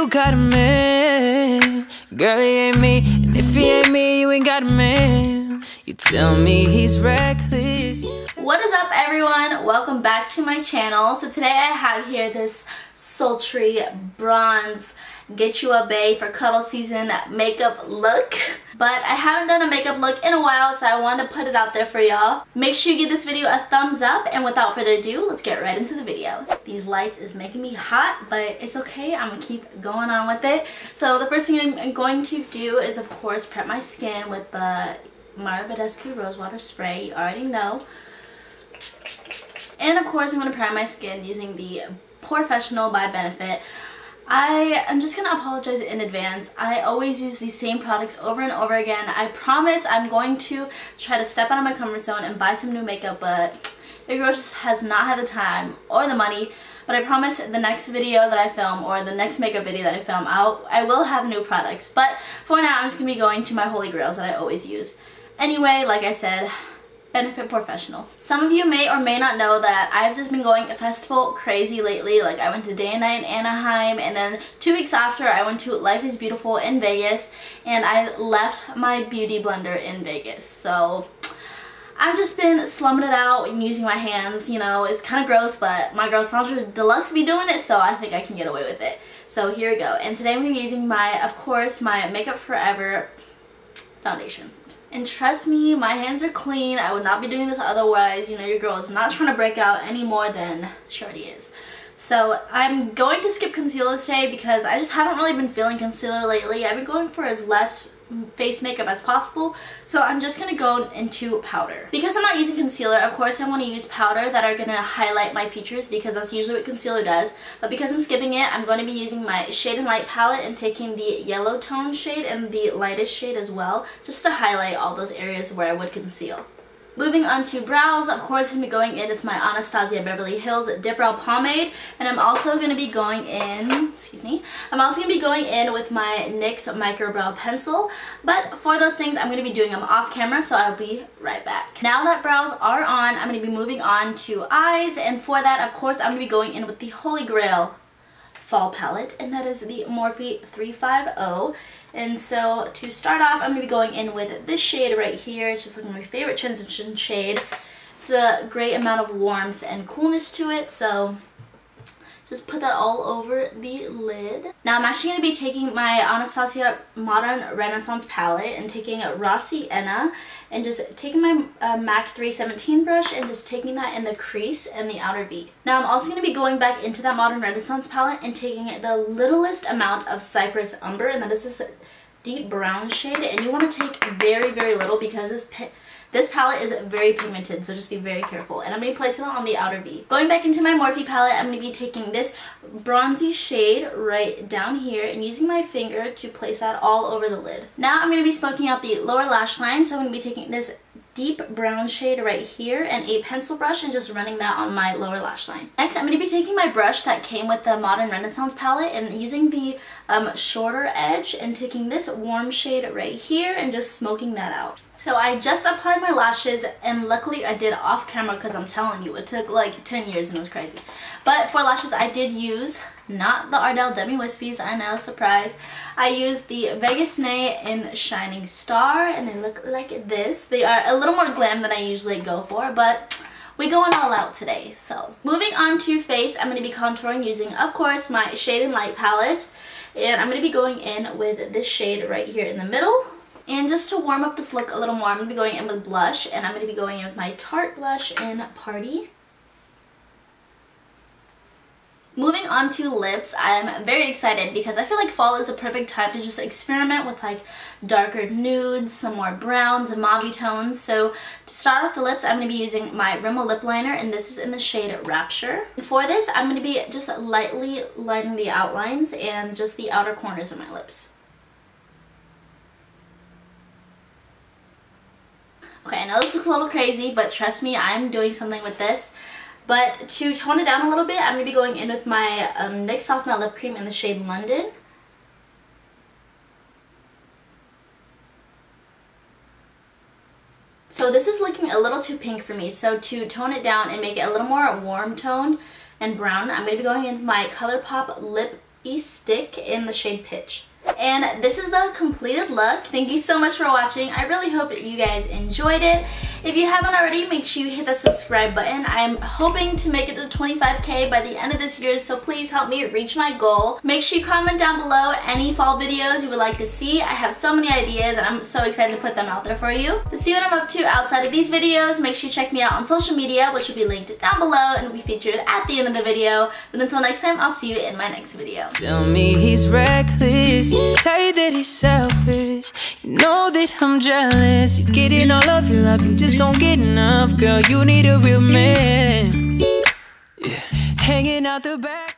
you got a man. Girl, he ain't me, and if he ain't me, you ain't got a man. You tell me he's reckless. What is up, everyone? Welcome back to my channel. So today I have here this sultry bronze get you a bae for cuddle season makeup look, but I haven't done a makeup look in a while, so I wanted to put it out there for y'all. Make sure you give this video a thumbs up, and without further ado, let's get right into the video. These lights is making me hot, but it's okay. I'm gonna keep going on with it. So the first thing I'm going to do is, of course, prep my skin with the Mara Badescu Rose Water Spray. You already know. And of course, I'm going to prime my skin using the Professional by Benefit. I am just going to apologize in advance. I always use these same products over and over again. I promise I'm going to try to step out of my comfort zone and buy some new makeup, but your girl just has not had the time or the money. But I promise the next video that I film, or the next makeup video that I film, I will have new products. But for now, I'm just going to be going to my holy grails that I always use. Anyway, like I said, Benefit Professional. Some of you may or may not know that I've just been going festival crazy lately. Like, I went to Day and Night in Anaheim, and then 2 weeks after I went to Life is Beautiful in Vegas, and I left my beauty blender in Vegas. So I've just been slumming it out and using my hands. You know, it's kind of gross, but my girl Sandra Deluxe be doing it, so I think I can get away with it. So here we go. And today I'm going to be using of course, my Makeup Forever foundation. And trust me, my hands are clean. I would not be doing this otherwise. You know, your girl is not trying to break out any more than she already is. So I'm going to skip concealer today because I just haven't really been feeling concealer lately. I've been going for as less face makeup as possible, so I'm just going to go into powder. Because I'm not using concealer, of course I want to use powder that are going to highlight my features, because that's usually what concealer does. But because I'm skipping it, I'm going to be using my Shade and Light palette and taking the yellow tone shade and the lightest shade as well, just to highlight all those areas where I would conceal. Moving on to brows, of course I'm going to be going in with my Anastasia Beverly Hills Dip Brow Pomade, and I'm also going to be going in, I'm also going to be going in with my NYX Micro Brow Pencil, but for those things I'm going to be doing them off camera, so I'll be right back. Now that brows are on, I'm going to be moving on to eyes, and for that, of course, I'm going to be going in with the Holy Grail Fall Palette, and that is the Morphe 350. And so to start off, I'm going to be going in with this shade right here. It's just like my favorite transition shade. It's a great amount of warmth and coolness to it, so just put that all over the lid. Now I'm actually going to be taking my Anastasia Modern Renaissance palette and taking Raw Sienna and just taking my MAC 317 brush and just taking that in the crease and the outer V. Now I'm also going to be going back into that Modern Renaissance palette and taking the littlest amount of Cypress Umber, and that is this deep brown shade, and you want to take very, very little because this palette is very pigmented, so just be very careful. And I'm going to be placing it on the outer V. Going back into my Morphe palette, I'm going to be taking this bronzy shade right down here and using my finger to place that all over the lid. Now I'm going to be smoking out the lower lash line, so I'm going to be taking this deep brown shade right here and a pencil brush and just running that on my lower lash line. Next, I'm going to be taking my brush that came with the Modern Renaissance palette and using the shorter edge and taking this warm shade right here and just smoking that out. So I just applied my lashes, and luckily I did off camera because I'm telling you, it took like 10 years and it was crazy. But for lashes, I did use not the Ardell Demi Wispies, I know, surprise. I used the Vegas Nay in Shining Star, and they look like this. They are a little more glam than I usually go for, but we going all out today. So moving on to face, I'm going to be contouring using, of course, my Shade and Light palette, and I'm going to be going in with this shade right here in the middle. And just to warm up this look a little more, I'm going to be going in with blush, and I'm going to be going in with my Tarte blush in Party. Moving on to lips, I'm very excited because I feel like fall is a perfect time to just experiment with like darker nudes, some more browns and mauve tones. So to start off the lips, I'm going to be using my Rimmel lip liner, and this is in the shade Rapture. For this, I'm going to be just lightly lining the outlines and just the outer corners of my lips. Okay, I know this looks a little crazy, but trust me, I'm doing something with this. But to tone it down a little bit, I'm going to be going in with my NYX Soft Matte Lip Cream in the shade London. So this is looking a little too pink for me, so to tone it down and make it a little more warm toned and brown, I'm going to be going in with my ColourPop Lip Stick in the shade Pitch. And this is the completed look. Thank you so much for watching. I really hope you guys enjoyed it. If you haven't already, make sure you hit that subscribe button. I'm hoping to make it to 25K by the end of this year, so please help me reach my goal. Make sure you comment down below any fall videos you would like to see. I have so many ideas and I'm so excited to put them out there for you. To see what I'm up to outside of these videos, make sure you check me out on social media, which will be linked down below and will be featured at the end of the video. But until next time, I'll see you in my next video. Tell me he's reckless, you say that he's selfish. You know that I'm jealous, you're getting all of your love, you just don't get enough. Girl, you need a real man, yeah. Hanging out the back.